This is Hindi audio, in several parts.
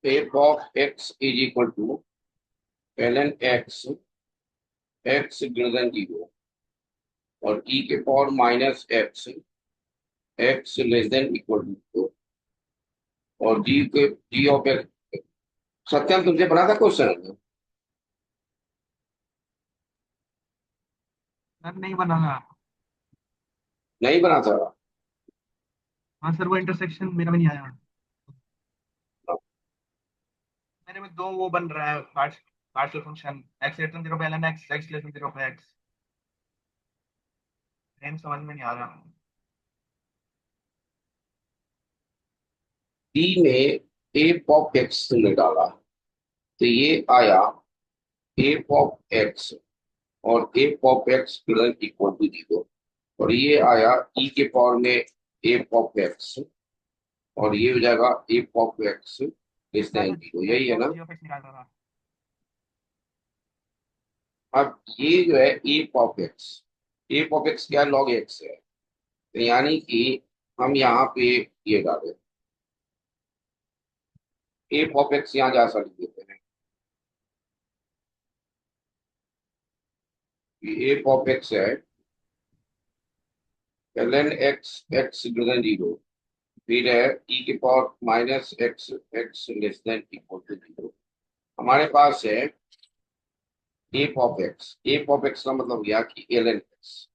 F of x is equal to ln x x greater than zero और ई के power minus x x less than equal to zero और जी ऑफ एक्स। सत्यम तुमसे बना था क्वेश्चन? सर नहीं बना है। नहीं बना था। हाँ सर, वो इंटरसेक्शन मेरा में नहीं आया। मेरे में दो वो बन रहा है, partial function x less than zero पे ln x x less than zero पे एक्स। नेम समझ में नहीं आ रहा। डी में एफ ऑफ एक्स तुमने डाला तो ये आया एफ ऑफ एक्स और f of x equal to zero और ये आया ई के पावर में एफ ऑफ एक्स और ये हो जाएगा एफ ऑफ एक्स लेस मैं देन तो जीरो, यही एफ है ऑफ ना। जी ऑफ एक्स निकाल रहा था। अब ये जो है एफ ऑफ एक्स क्या लॉग एक्स है, तो यानी कि हम यहाँ पे ये डालें एफ ऑफ एक्स यहाँ जा लिख देते हैं कि एफ ऑफ एक्स है ln x x greater than zero फिर है ई के power minus x x less than equal to zero. हमारे पास है एफ ऑफ एक्स का मतलब गया कि ln एक्स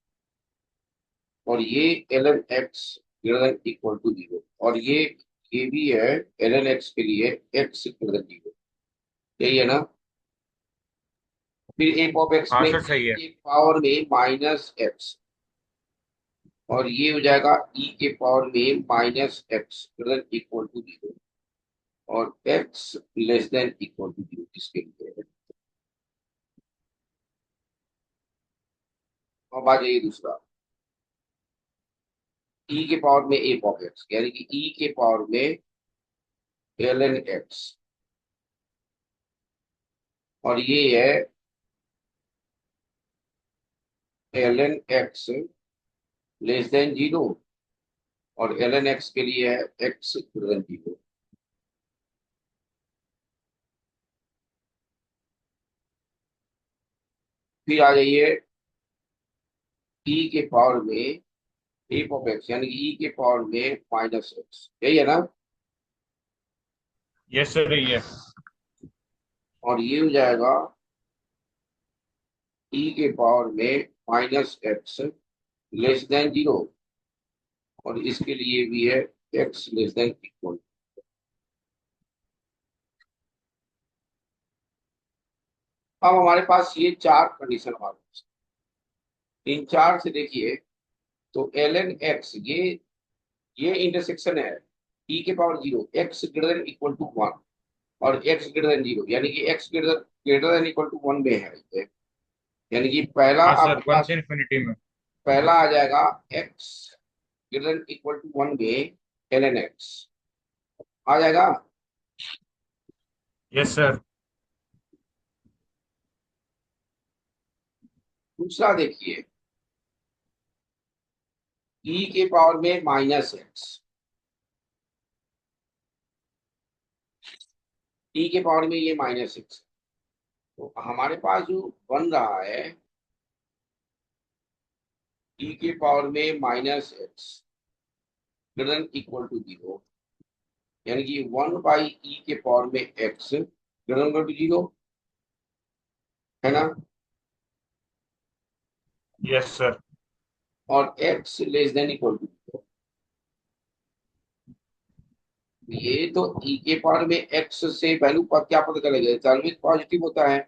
और ये ln x greater than equal to zero और ये भी है ln एक्स के लिए एक्स ग्रेटर देन जीरो, यही है ना। फिर एफ ऑफ एक्स हाँ में सर, ई सही है। के पावर में माइनस एक्स और ये हो जाएगा ई के पावर में minus x greater than equal to zero और x less than equal to zero इसके लिए है। अब आ जाइए दूसरा ई के पावर में एफ ऑफ एक्स यानी कि ई के पावर में ln एक्स और ये है ln x less than zero और ln एक्स के लिए है एक्स ग्रेटर देन जीरो। फिर आ जाइए ई के पावर में एफ ऑफ एक्स यानी कि ई के पावर में माइनस एक्स, यही है ना। यस सर, यही है। और ये हो जाएगा ई के पावर में minus x less than zero और इसके लिए भी है एक्स लेस देन इक्वल। अब हमारे पास ये चार कंडीशन हमारे पास, इन चार से देखिए तो ln एक्स ये इंटरसेक्शन है ई के power zero x greater than equal to one और एक्स ग्रेटर देन जीरो यानी कि x greater than equal to one में है ये। यानी कि पहला हाँ सर, आपके वन पास से इन्फिनिटी में। पहला आ जाएगा x greater than equal to one में ln एक्स आ जाएगा। Yes sir. दूसरा देखिए ई के पावर में माइनस एक्स ई के पावर में ये माइनस एक्स तो हमारे पास जो बन रहा है ई के पावर में minus x greater equal to zero यानी कि वन बाई ई के पावर में x greater equal to zero, है ना। Yes sir. और x less than equal to zero ये तो ई के पावर में एक्स से वैल्यू पर क्या पता चलेगा, ऑलवेज पॉजिटिव होता है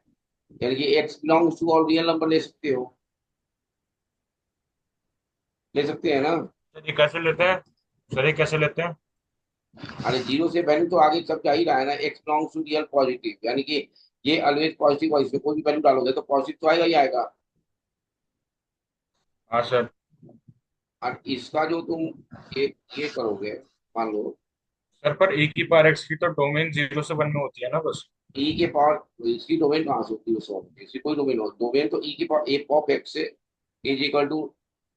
यानी कि एक्स बिलोंग्स टू और रियल नंबर ले सकते हो, ले सकते हैं ना। सर ये कैसे लेते हैं? सर ये कैसे लेते हैं? अरे जीरो से वैल्यू तो आगे सब जा ही रहा है ना, x belongs to real positive यानी कि ये ऑलवेज पॉजिटिव और इसमें कोई भी वैल्यू डालोगे तो पॉजिटिव तो आएगा ही आएगा। हाँ सर। और इसका जो तुम ये ये करोगे मान लो सर पर ए की पावर एक्स की तो डोमेन 0 से 1 में होती है ना बस। ई के पावर इसकी डोमेन कहाँ से होती है, सॉल्व इसकी कोई डोमेन हो डोमेन तो ई के पावर ए ऑफ एक्स से इज इक्वल टू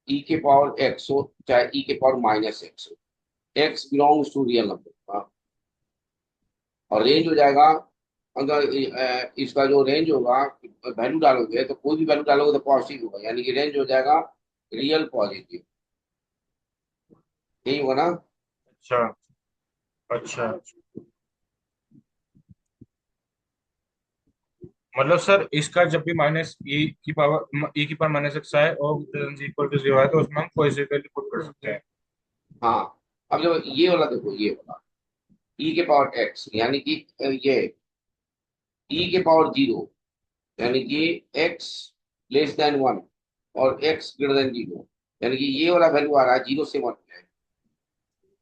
ई के पावर एक्स हो चाहे ई के पावर माइनस एक्स हो, x belongs to real number. और रेंज हो जाएगा, अगर इसका जो रेंज होगा, वैल्यू डालोगे तो कोई भी वैल्यू डालोगे तो पॉजिटिव होगा, यानी कि रेंज हो जाएगा रियल पॉजिटिव, यही होगा ना। अच्छा अच्छा। मतलब सर इसका जब भी माइनस ई की पावर माइनस एक्स आए और इक्वल टू जीरो आए तो उसमें हम कोई सी वैल्यू पुट कर सकते हैं। हाँ, अब जब ये वाला देखो, ये वाला ई के पावर एक्स, यानी कि ये ई के पावर जीरो, यानी कि एक्स लेस देन वन और एक्स ग्रेटर देन जीरो, यानी कि ये वाला वैल्यू आ रहा है जीरो से वन में,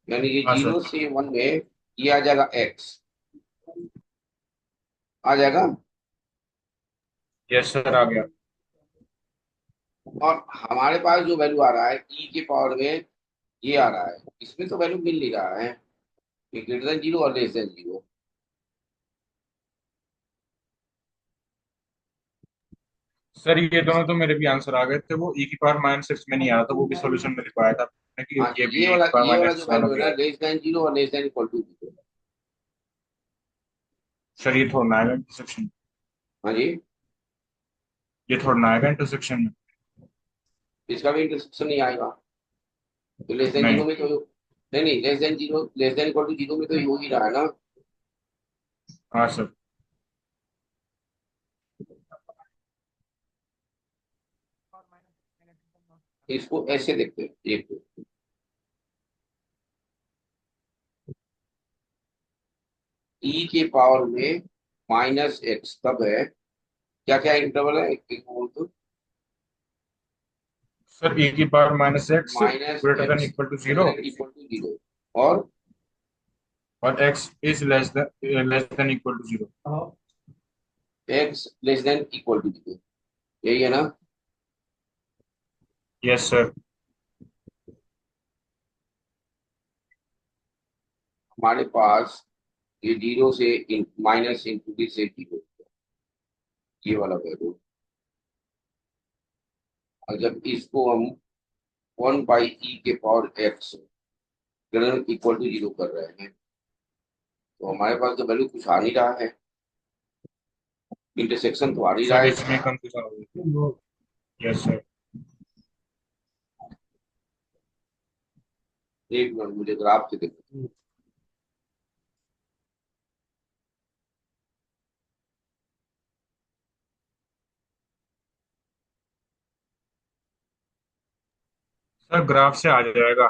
यानी कि हाँ जीरो सर। से वन में ये आ जाएगा एक्स, आ जाएगा। यस सर आ गया। और हमारे पास जो वैल्यू आ रहा है ई के पावर में, ये आ रहा है, इसमें तो वैल्यू मिल नहीं रहा है, ये ग्रेटर देन जीरो और लेस देन जीरो। सर ये दोनों तो मेरे भी आंसर आ गए थे, वो ई की पावर माइनस एक्स में नहीं आया था, वो भी सॉल्यूशन में लिखवाया था आपने कि हाँ, ये भी ई की पावर ये वाला माइनस जो एक्स वाला वैल्यू है भी ना, है। लेस देन जीरो और less than equal to zero. Sir ये थोड़ा ना आएगा इंटरसेक्शन। हाँ जी, ये थोड़ा ना आएगा इंटरसेक्शन में। इसका भी इंटरसेक्शन नहीं आएगा, तो लेस देन जीरो नहीं। में तो, नहीं नहीं, less than zero, less than equal to zero में तो ये हो ही रहा है ना। हाँ सर। इसको ऐसे देखते हैं, एक ई के पावर में माइनस एक्स तब है, क्या क्या इंटरवल है, एक एक बोल तो, सर ई की power minus x minus greater than x equal to greater zero than equal to zero, और और x is less than equal to zero. X less than equal to zero, यही है ना। Yes sir. हमारे पास ये जीरो से माइनस इंटू से जीरो, ये वाला वैल्यू, और जब इसको हम वन बाई ई के power x greater equal to zero कर रहे हैं, तो हमारे पास तो वैल्यू कुछ आ नहीं रहा है, इंटरसेक्शन तो आ नहीं रहा सर है इसमें इसका। कंफ्यूजन हो गई। Yes sir. एक मिनट, मुझे ग्राफ से देखो। सर ग्राफ से आ जाएगा।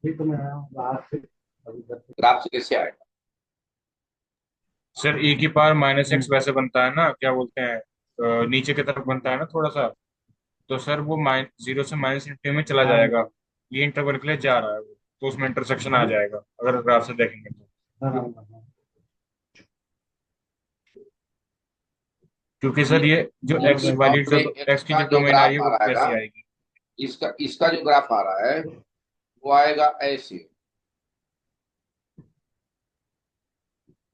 ग्राफ से कैसे आएगा? सर ई की पावर माइनस एक्स वैसे बनता है ना, क्या बोलते हैं, नीचे की तरफ बनता है ना थोड़ा सा, तो सर वो जीरो से माइनस इंफिनिटी में चला जाएगा। ये इंटरवल के लिए जा रहा है वो, तो उसमें इंटरसेक्शन आ जाएगा अगर ग्राफ से देखेंगे तो। क्योंकि ये सर ये जो ई एक्स के वाली पावर जो में एक्स एक्स की का जो जो डोमेन आई ग्राफ है आ वो रहा है वैसी ना, आएगी। इसका जो ग्राफ आ रहा है वो आएगा ऐसे,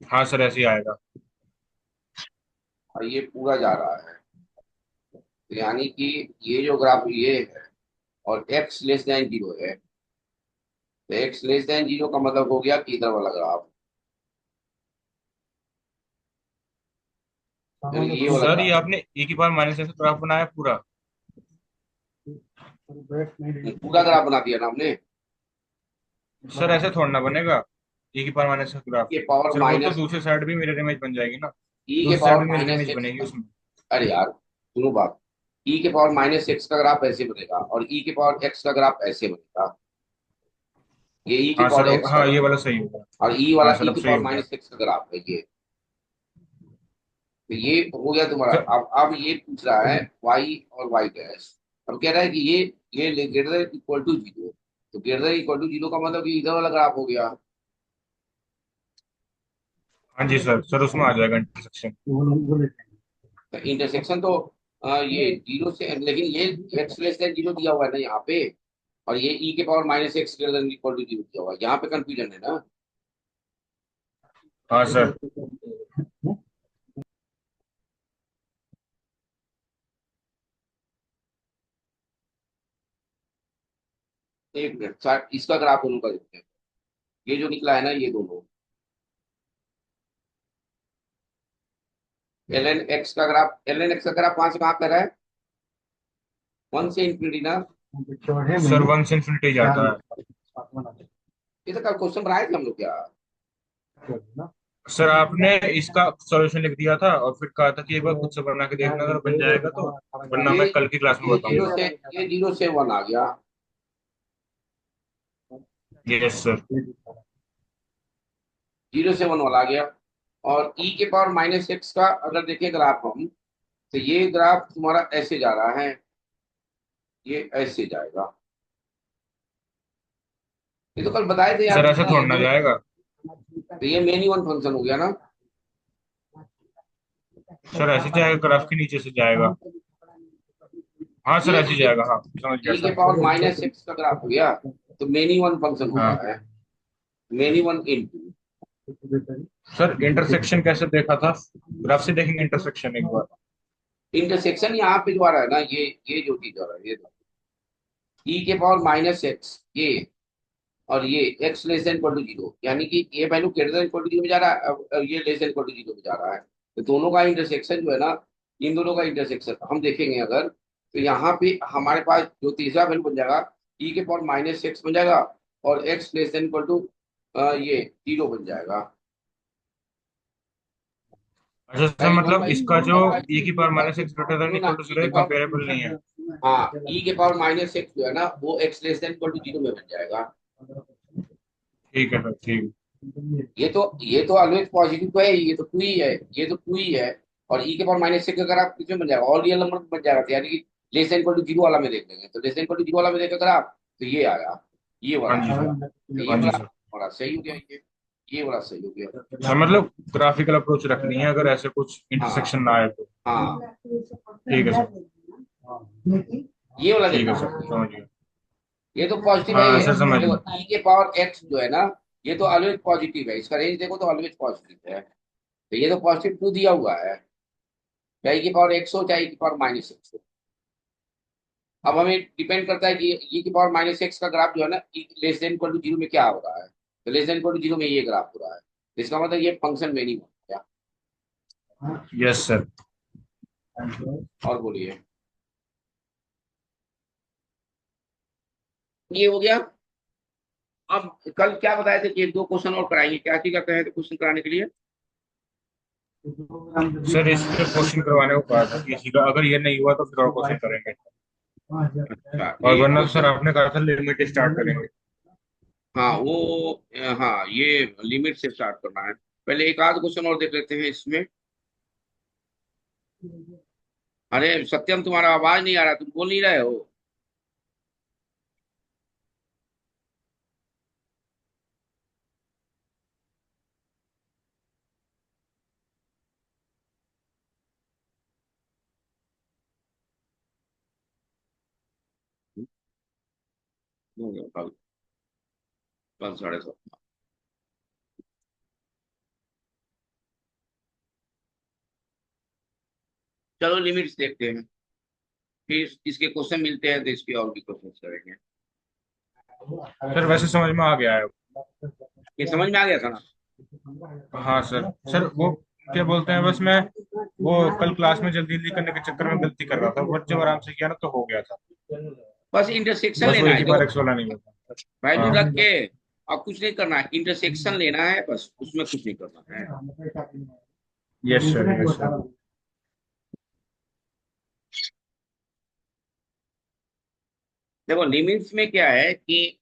हाँ सर ऐसे ही आएगा। और ये पूरा जा रहा है, तो यानी कि ये जो ग्राफ ये है, और एक्स लेस देन जीरो है, तो एक्स लेस देन जीरो का मतलब हो गया कि इधर वाला ग्राफ, यानी कि ये वाला सर ये ग्राफ, आपने ई की पावर माइनस एक्स ग्राफ बनाया पूरा। पूरा ग्राफ बना दिया ना हमने। सर ऐसे थोड़ा ना बनेगा ई की पावर माइनस एक्स ग्राफ। के पावर सर वो तो माइनस, दूसरी साइड भी मिरर इमेज बन जाएगी ना, ई के दूसरी साइड पावर भी मिरर माइनस इमेज एक्स बनेगी का, उसमें। अरे यार सुनो बात, ई के पावर माइनस एक्स का ग्राफ ऐसे बनेगा और ई के पावर एक्स का ग्राफ ऐसे बनेगा, ये ई के हाँ पावर सर एक्स का हाँ ये ग्राफ, वाला सही होगा। और ई हाँ वाला सर ई अब के सही पावर हो गया। माइनस एक्स का ग्राफ है ये। तो ये हो गया तुम्हारा। सर अब ये पूछ रहा है वाई और वाई डैश, अब कह रहा है कि ये greater than equal to zero, तो greater than equal to zero का मतलब कि इधर वाला ग्राफ हो गया। हाँ जी सर, सर उसमें आ जाएगा इंटरसेक्शन। तो इंटरसेक्शन तो ये जीरो से, लेकिन ये एक्स लेस देन जीरो दिया हुआ है ना यहाँ पे, और ये ई के power minus x greater than equal to zero दिया हुआ है, यहाँ पे कंफ्यूजन है ना। हाँ सर। एक मिनट, इसका ग्राफ दोनों का देखते हैं, ये जो निकला है ना, ये दोनों, एल एन एक्स का ग्राफ कहाँ से कहाँ कर रहा है? 1 से इंफिनिटी ना? सर 1 से इन्फिनिटी जाता है। ये तो कल क्वेश्चन बनाए थे हम लोग क्या? सर आपने इसका सॉल्यूशन लिख दिया था और फिर कहा था कि एक बार खुद से बना के देखना, अगर बन जाएगा तो, वरना ये मैं कल की क्लास में ये जीरो बताऊंगा। से ये 0 से 1 आ गया। Yes sir. 0 से 1 वाला आ गया। और ई के पावर माइनस एक्स का अगर देखें ग्राफ हम, तो ये ग्राफ तुम्हारा ऐसे जा रहा है, ये ऐसे जाएगा। ये तो कल बताए थे यार सर ऐसे तुमने, थोड़ा ना जाएगा। तो ये मेन ही वन फंक्शन हो गया ना। सर ऐसे जाएगा, ग्राफ के नीचे से जाएगा। हाँ सर ये ऐसे जाएगा, हाँ समझ गया ई के सर। पावर माइनस एक्स का ग्राफ हो गया, तो मेन ही वन फंक्शन हो हाँ रहा है। मेन ही वन इंटू। सर इंटरसेक्शन कैसे देखा था? ग्राफ से देखेंगे इंटरसेक्शन एक बार। इंटरसेक्शन यहाँ पे जो आ रहा है ना, ये जो चीज आ रहा है, ये ई के पावर माइनस एक्स ये, और ये x less than equal to zero, यानी कि ये value greater than equal to zero में जा रहा है, ये less than equal to zero में जा रहा है। तो दोनों का इंटरसेक्शन जो है ना, इन दोनों का इंटरसेक्शन हम देखेंगे अगर, तो यहाँ पे हमारे पास जो तीसरा वैल्यू बन जाएगा, ई के पावर माइनस एक्स बन जाएगा, और x less than equal to ये जीरो बन जाएगा। अच्छा सर, राइट मतलब भाई? इसका जो e की power minus x greater then सुनो ना, इक्वल टू ई जीरो के है, पावर, कंपेरेबल नहीं है। हाँ ई के पावर माइनस एक्स जो है ना, वो x less than equal to zero में बन जाएगा। ठीक है सर, ठीक। ये तो ऑलवेज पॉजिटिव तो है ही, ये तो टू ही है, ये तो टू ही है। और ई के पावर माइनस सिक्स अगर आप किसमें बन जाएगा, और रियल नंबर बन जाएगा, तो यानी कि less than equal to zero वाला में देख लेंगे, तो less than equal to zero वाला में देखें अगर आप, तो ये आया, ये हाँ वाला जी आया। सर। तो ये हाँ जी वाला सर। बड़ा सही हो गया, ये वाला सही हो गया। अच्छा, मतलब ग्राफिकल अप्रोच रखनी है अगर ऐसे कुछ हाँ इंटरसेक्शन ना आए तो। हाँ, ठीक है सर। ये वाला ठीक है देखना सर, है। समझ गया। ये तो पॉजिटिव है हाँ ये। सर समझ देखो गया। ई के पावर एक्स जो है ना, ये तो ऑलवेज पॉजिटिव है, इसका रेंज देखो तो ऑलवेज पॉजिटिव है। तो ये तो पॉजिटिव टू दिया हुआ है, चाहे ई की पावर एक्स हो चाहे ई की पावर माइनस एक्स हो। अब हमें डिपेंड करता है कि ई की पावर माइनस एक्स का ग्राफ जो है ना, less than equal to zero में क्या हो रहा है, तो less than equal to zero में ये ग्राफ हो रहा है, तो इसका मतलब ये फंक्शन में नहीं बन गया। Yes sir. और बोलिए, ये हो गया। अब कल क्या बताए थे कि एक दो क्वेश्चन और कराएंगे, क्या चीज का कहे थे क्वेश्चन कराने के लिए? सर इस पे क्वेश्चन करवाने को कहा था किसी का, अगर ये नहीं हुआ तो फिर और क्वेश्चन करेंगे। अच्छा और एक वरना तो सर क्वेश्चन, आपने कहा था लिमिट स्टार्ट करेंगे। हाँ वो, हाँ ये लिमिट से स्टार्ट करना है। पहले एक आध क्वेश्चन और देख लेते हैं इसमें। अरे सत्यम, तुम्हारा आवाज नहीं आ रहा, तुम बोल नहीं रहे हो। हो गया, कल, कल 7:30। चलो लिमिट्स देखते हैं, फिर इसके क्वेश्चन मिलते हैं तो इसके और भी क्वेश्चन करेंगे। सर वैसे समझ में आ गया है। ये समझ में आ गया था ना? हाँ सर। सर वो क्या बोलते हैं, बस मैं वो कल क्लास में जल्दी जल्दी करने के चक्कर में गलती कर रहा था, बट जब आराम से किया ना तो हो गया था। बस इंटरसेक्शन बस वो लेना एक है, ही देखो बार एक्स वाला नहीं होता। वैल्यू हाँ। रख के, अब कुछ नहीं करना है, इंटरसेक्शन लेना है बस, उसमें कुछ नहीं करना है। Yes sir, yes sir. देखो लिमिट्स में क्या है कि,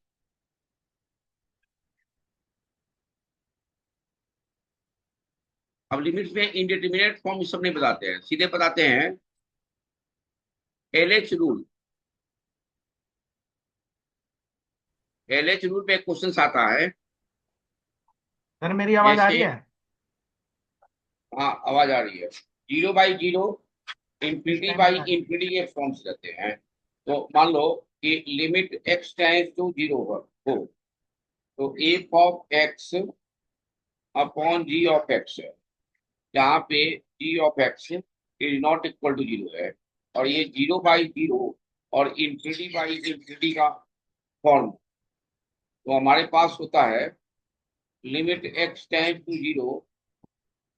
अब लिमिट्स में इंडिटरमिनेट फॉर्म इस सब नहीं बताते हैं, सीधे बताते हैं L H rule. L H rule पे एक क्वेश्चन आता है, सर मेरी आवाज आ रही जैसे, है? हाँ आवाज आ रही है, zero by zero, infinity by infinity के फॉर्म्स रहते हैं। तो मान लो कि limit x tends to zero हो, तो f of x upon g of x है, जहाँ पे g of x is not equal to zero है, और ये जीरो बाई जीरो और इंफिनिटी बाई इंफिनिटी का फॉर्म, तो हमारे पास होता है limit x tends to zero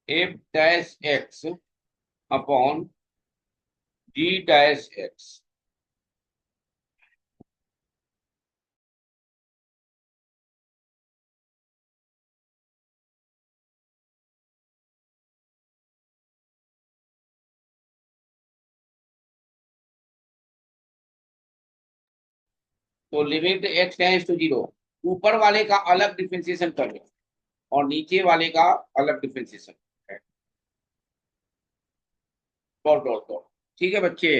f dash x upon D dash x. तो limit x tends to zero, ऊपर वाले का अलग डिफरेंशिएशन कर लो और नीचे वाले का अलग डिफरेंशिएशन है। Dot dot dot. ठीक है बच्चे।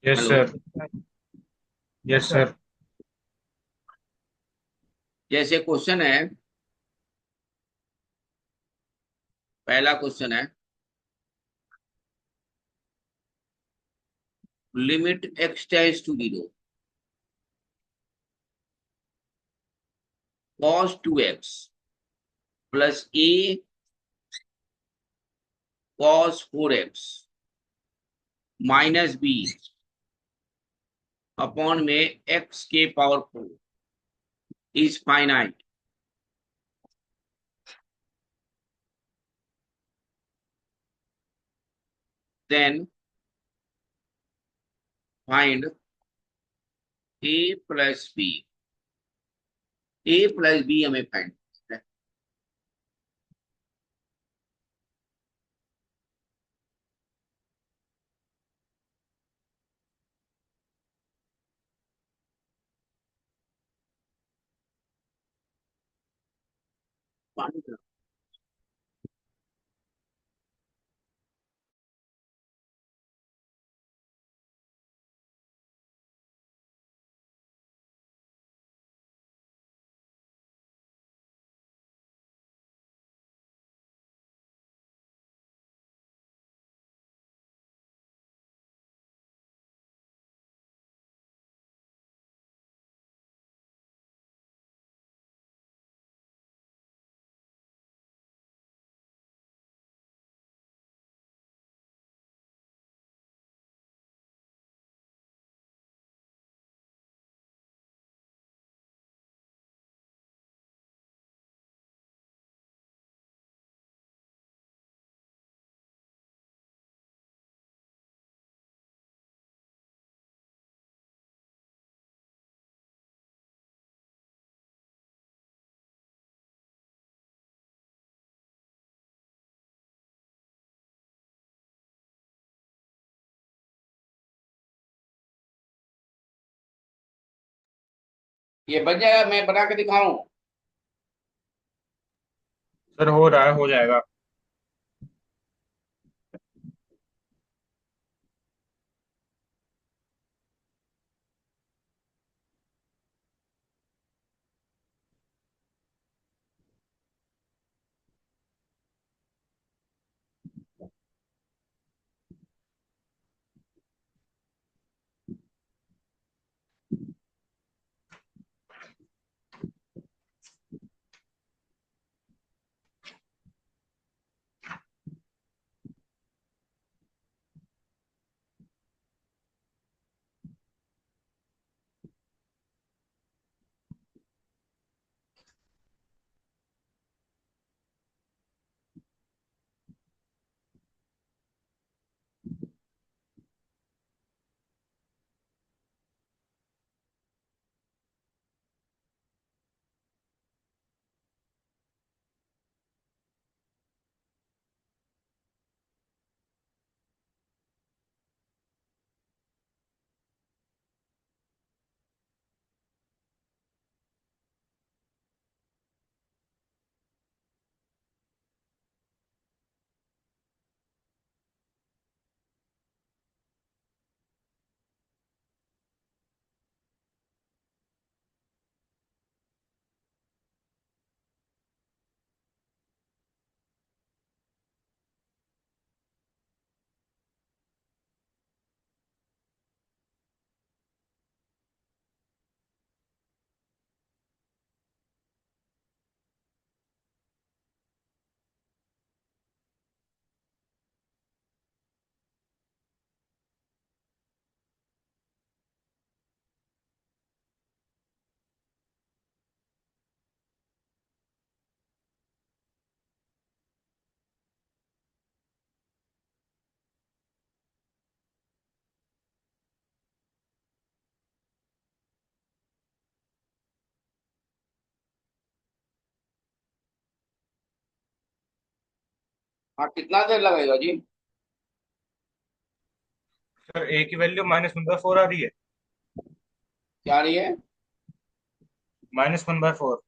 Yes hello. Sir. Yes sir. जैसे क्वेश्चन है, पहला क्वेश्चन है limit x tends to zero cos 2x plus a cos 4x minus b upon में एक्स के power 4 is finite. Then find a plus b. A plus b हमें फाइंड है। ये बन जाएगा, मैं बना के दिखाऊं? सर हो रहा है, हो जाएगा। हाँ, कितना देर लगेगा जी? सर ए की वैल्यू -1/4 आ रही है। क्या आ रही है? -1/4।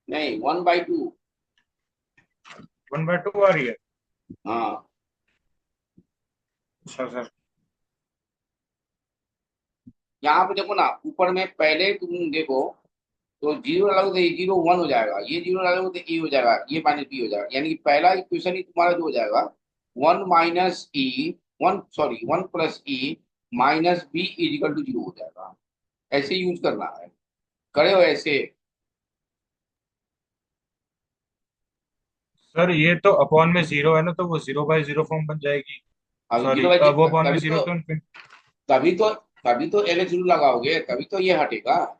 नहीं, 1/2। 1/2 आ रही है। हाँ। अच्छा सर। यहाँ पे देखो ना, ऊपर में पहले तुम देखो, तो जीरो डालोगे तो ये जीरो वन हो जाएगा, ये जीरो डालोगे तो ए हो जाएगा, ये माइनस बी हो जाएगा, यानी कि पहला इक्वेशन ही तुम्हारा जो हो जाएगा, one minus e, one sorry 1 + e minus b is equal to zero हो जाएगा। ऐसे यूज करना है, करे हो ऐसे। सर ये तो अपॉन में जीरो है ना, तो वो 0/0 फॉर्म बन जाएगी। अब जीरो सॉरी, बाई वो अपॉन में तभी जीरो तो तो इनफिन। तभी तो तभी तो एल जीरो लगाओगे, तभी तो ये हटेगा।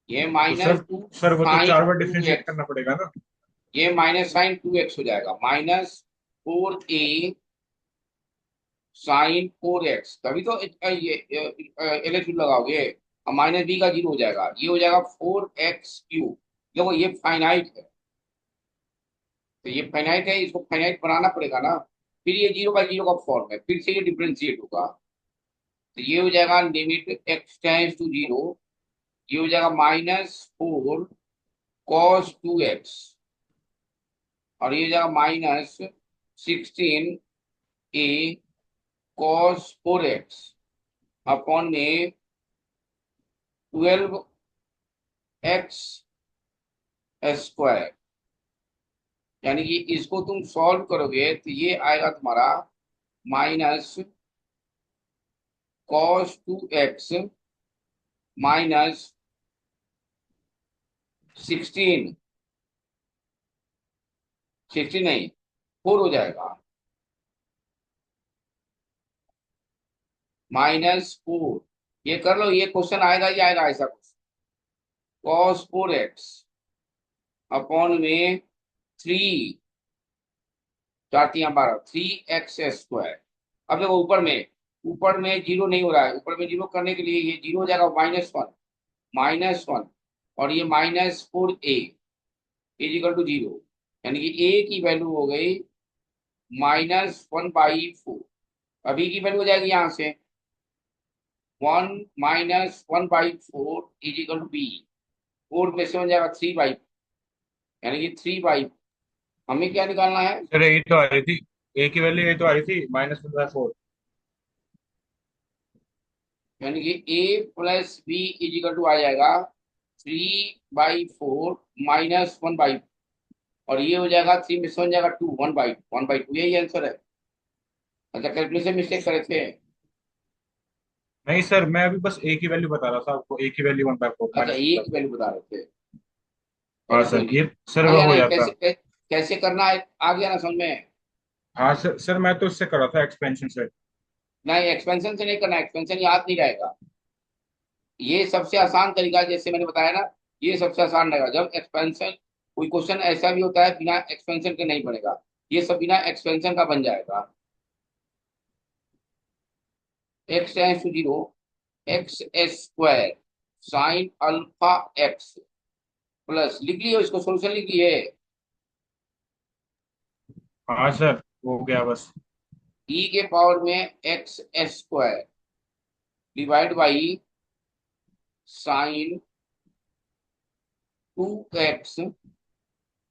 ये तो माइनस सर टू सर वो तो साइन 4 बार टू डिफरेंशिएट एक्स करना पड़ेगा ना। ये माइनस साइन 2x हो जाएगा, -4a साइन 4x, तभी तो ये एल एच लगाओगे। और माइनस बी का जीरो हो जाएगा, ये हो जाएगा 4x3। देखो ये फाइनाइट है, तो ये फाइनाइट है, इसको फाइनाइट बनाना पड़ेगा ना। फिर ये 0/0 का फॉर्म है, फिर से ये डिफ्रेंशिएट होगा। तो ये हो जाएगा limit x tends to zero, ये हो जाएगा -4 cos 2x, और ये हो जाएगा -16a cos 4x अपॉन में 12x²। यानी कि इसको तुम सॉल्व करोगे तो ये आएगा तुम्हारा -cos 2x -16, 16 नहीं, 4 हो जाएगा, -4। ये कर लो, ये क्वेश्चन आएगा ही आएगा ऐसा कुछ। cos 4x अपॉन में 3, 4×3 = 12, 3x²। अब देखो ऊपर में जीरो नहीं हो रहा है, ऊपर में जीरो करने के लिए ये जीरो हो जाएगा -1, -1, और ये -4a इजिकल टू जीरो, यानी कि ए की वैल्यू हो गई -1/4। अभी की वैल्यू हो जाएगी यहाँ से 1 - 1/4 इजिकल टू बी, 4 में से हो जाएगा 3/4, यानी कि 3/4। हमें क्या निकालना है? सर यही तो आ रही थी, ए की वैल्यू यही तो आ रही थी -1/4। यानी कि ए प्लस बी इजिकल टू आ जाएगा 3/4 -1/4, और ये हो जाएगा 3 में से हो जाएगा 2, 1/2, यही आंसर है। अच्छा, कैलकुलेशन मिस्टेक करे थे। नहीं सर, मैं अभी बस ए की वैल्यू बता रहा था आपको, ए की वैल्यू 1/4 अच्छा, -1 ये बाई की फोर वैल्यू बता रहे थे। हाँ चलो कोई सर, नहीं। ये सर आ वो गया हो ना, जाता। कैसे करना है, आ गया ना समझ में? हाँ सर, सर मैं तो इससे कर रहा था एक्सपेंशन से। नहीं, एक्सपेंशन से नहीं करना, एक्सपेंशन याद नहीं रहेगा। ये सबसे आसान तरीका है, जैसे मैंने बताया ना, ये सबसे आसान रहेगा जब एक्सपेंशन। कोई क्वेश्चन ऐसा भी होता है बिना एक्सपेंशन के नहीं बनेगा, ये सब बिना एक्सपेंशन का बन जाएगा। x tends to zero, x² sine alpha x plus, लिख लियो, इसको सोल्यूशन लिख लिए, हाँ सर, हो गया बस। e के पावर में x² divide by sine 2x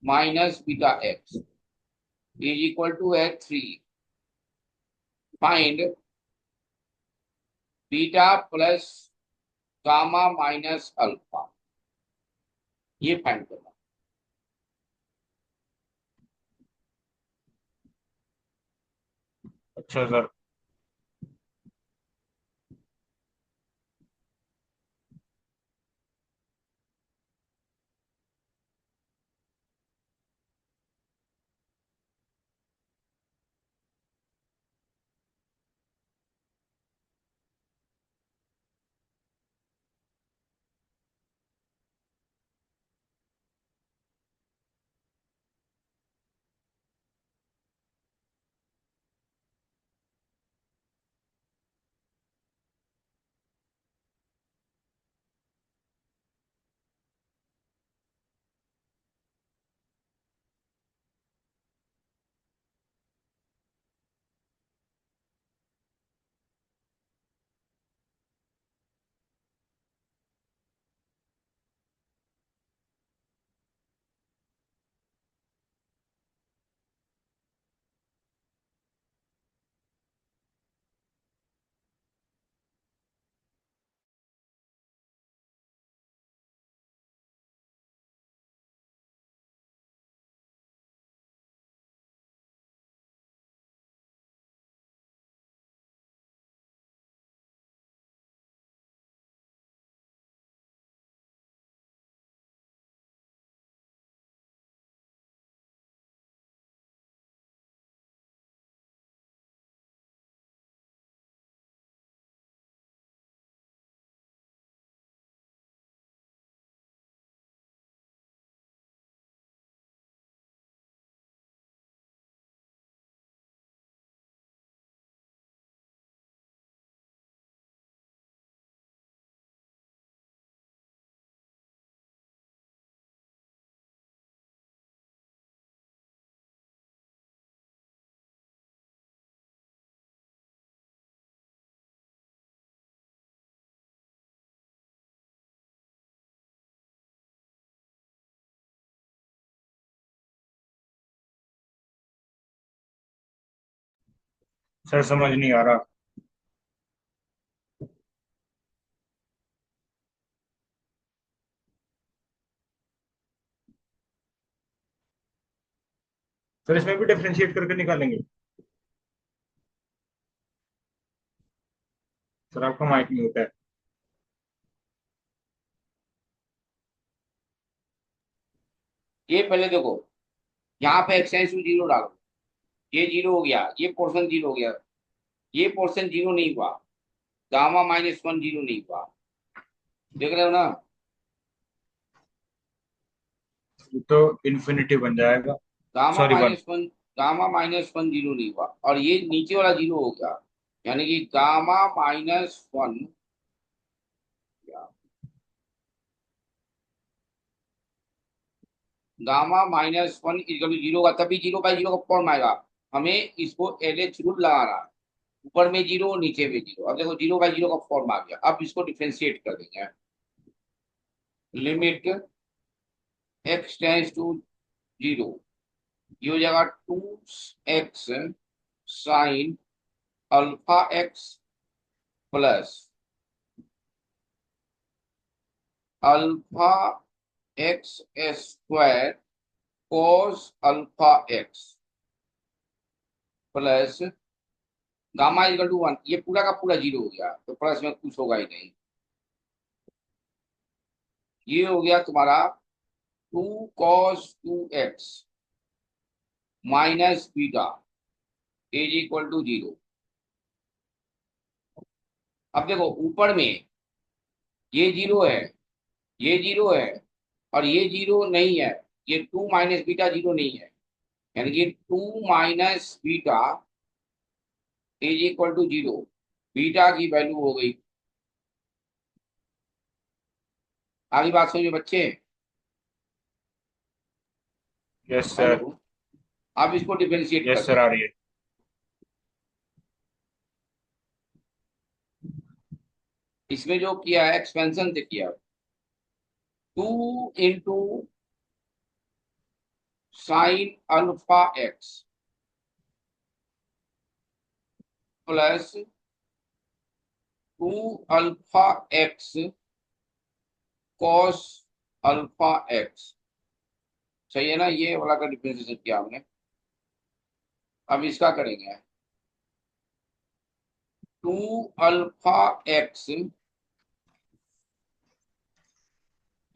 minus beta x is equal to है 3। Find beta plus gamma minus alpha, ये फाइंड करना। अच्छा सर। सर समझ नहीं आ रहा। सर इसमें भी डिफरेंशिएट करके निकालेंगे? सर आपका माइक नहीं होता है। ये पहले देखो, यहाँ पे एक्सटेंस टू जीरो डालो, ये जीरो हो गया, ये पोर्शन जीरो हो गया, ये पोर्शन जीरो नहीं हुआ, गामा माइनस वन जीरो नहीं हुआ, देख रहे हो ना। ये तो इन्फिनिटी बन जाएगा। Gamma sorry one. Minus one, gamma minus one zero नहीं हुआ, और ये नीचे वाला जीरो हो गया, यानी कि gamma minus one, gamma minus one equal to zero का, तभी जीरो बाई जीरो का फॉर्म आएगा। हमें इसको एल एच रूल लगाना है, ऊपर में जीरो नीचे में जीरो। अब देखो जीरो बाई जीरो का फॉर्म आ गया, अब इसको डिफ्रेंशिएट कर देंगे। Limit x tends to zero, ये हो जाएगा two x sine alpha x plus alpha x square cos alpha x plus gamma equal to one. ये पूरा का पूरा जीरो हो गया, तो प्लस में कुछ होगा ही नहीं। ये हो गया तुम्हारा two cos two x minus beta is equal to zero. अब देखो ऊपर में ये जीरो है, ये जीरो है, और ये जीरो नहीं है, ये टू माइनस बीटा जीरो नहीं है, यानी कि two minus beta is equal to zero. बीटा की वैल्यू हो गई। आगे बात समझो बच्चे। Yes sir. हेलो, अब इसको डिफरेंशिएट यस करते सर हैं। आ रही है। इसमें जो किया है एक्सपेंशन से किया, two into sine alpha x plus two alpha x cos alpha x, सही है ना। ये वाला का डिफरेंशिएशन किया हमने। अब इसका करेंगे two alpha x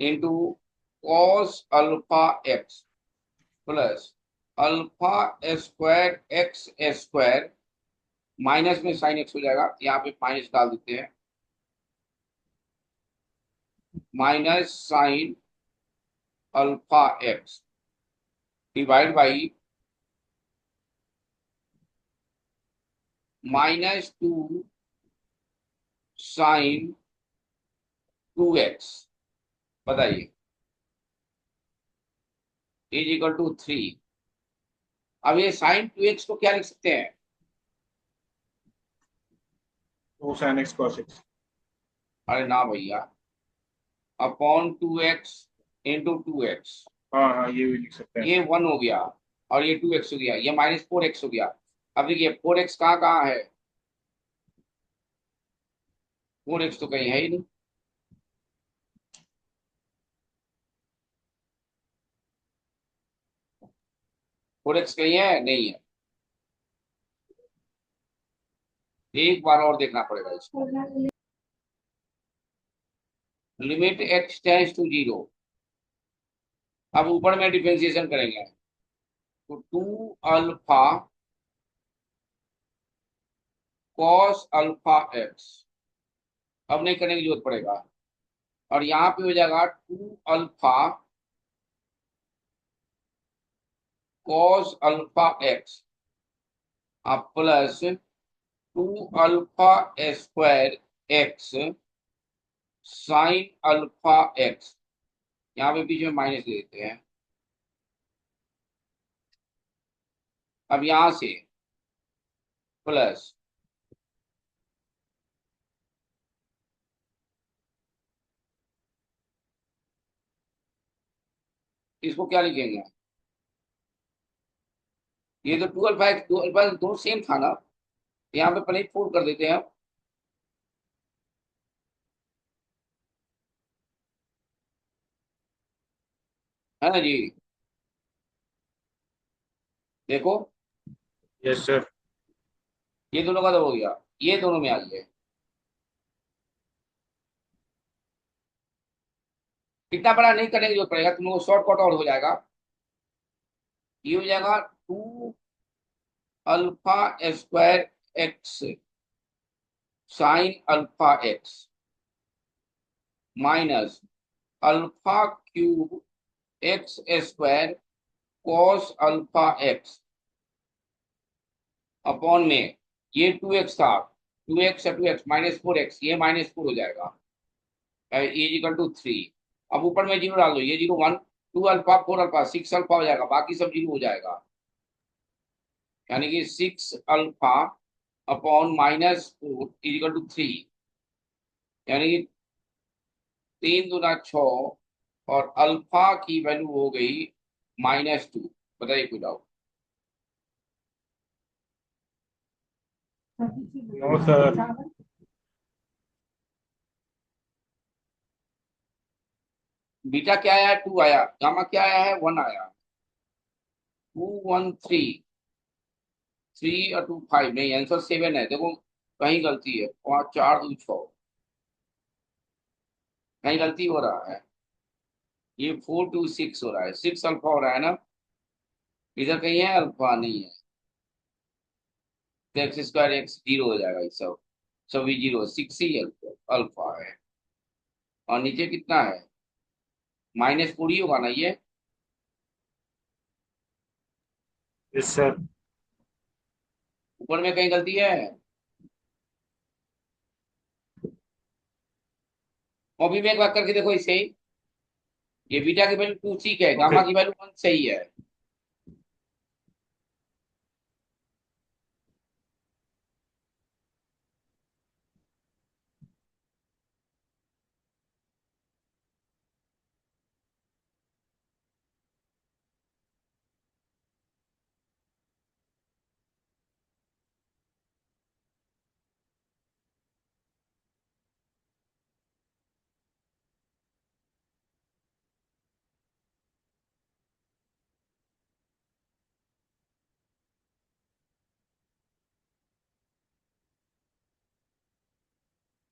into cos alpha x plus alpha square x square, minus में साइन एक्स हो जाएगा, यहाँ पे माइनस डाल देते हैं, minus sine alpha x divide by minus two sine two x, बताइए, इज इक्वल टू थ्री। अब ये साइन टू एक्स को क्या लिख सकते हैं? Two sine x cos x. अरे ना भैया, upon two x into two x, हाँ हाँ ये भी लिख सकते हैं। ये वन हो गया, और ये टू एक्स हो गया, ये माइनस फोर एक्स हो गया। अब देखिए फोर एक्स कहाँ कहाँ है, फोर एक्स तो कहीं है ही नहीं। फोर एक्स कहीं है नहीं है, एक बार और देखना पड़ेगा इसको। Limit x tends to zero, अब ऊपर में डिफरेंशिएशन करेंगे, तो two alpha cos alpha x, अब नहीं करने की जरूरत पड़ेगा, और यहाँ पे हो जाएगा two alpha cos alpha x अब plus two alpha square x sine alpha x, यहाँ पे बीच में माइनस दे देते हैं। अब यहां से प्लस इसको क्या लिखेंगे, ये तो two alpha x, two alpha दो सेम था ना, यहाँ पे पहले 4 कर देते हैं। है ना जी, देखो यस सर। ये दोनों का तो हो गया, ये दोनों में आ गए। इतना बड़ा नहीं करने की जरूरत पड़ेगा, तुम लोग शॉर्टकट और हो जाएगा। ये हो जाएगा 2 alpha square x sine alpha x minus alpha cube x square cos alpha x upon में ये 2x था, 2x या 2x -4x, ये -4 हो जाएगा, इक्वल टू 3। अब ऊपर में जीरो डाल दो, ये जीरो 1, 2 अल्फा 4 अल्फा 6 अल्फा हो जाएगा, बाकी सब जीरो हो जाएगा, यानी कि 6 अल्फा अपॉन -4 इक्वल टू 3, यानी कि 3 दूना 6, और अल्फा की वैल्यू हो गई -2। बताइए कोई डाउट? No sir. बीटा क्या आया है? 2 आया। गामा क्या आया है? 1 आया। 2 1 3, 3 और 2 5, नहीं आंसर 7 है। देखो कहीं गलती है, वहां 4 2 6, कहीं गलती हो रहा है। ये 4 2 6 हो रहा है, 6 अल्फा हो रहा है ना, इधर कहीं है अल्फा नहीं है, तो एक्स स्क्वायर एक्स जीरो हो जाएगा, ये सब सभी जीरो, 6 ही अल्फा अल्फा है। और नीचे कितना है? -4 ही होगा ना ये। Yes sir. ऊपर में कहीं गलती है? और भी में एक बार करके देखो इसे ही। ये बीटा की वैल्यू 2 ठीक है, ओके। गामा की वैल्यू 1 सही है।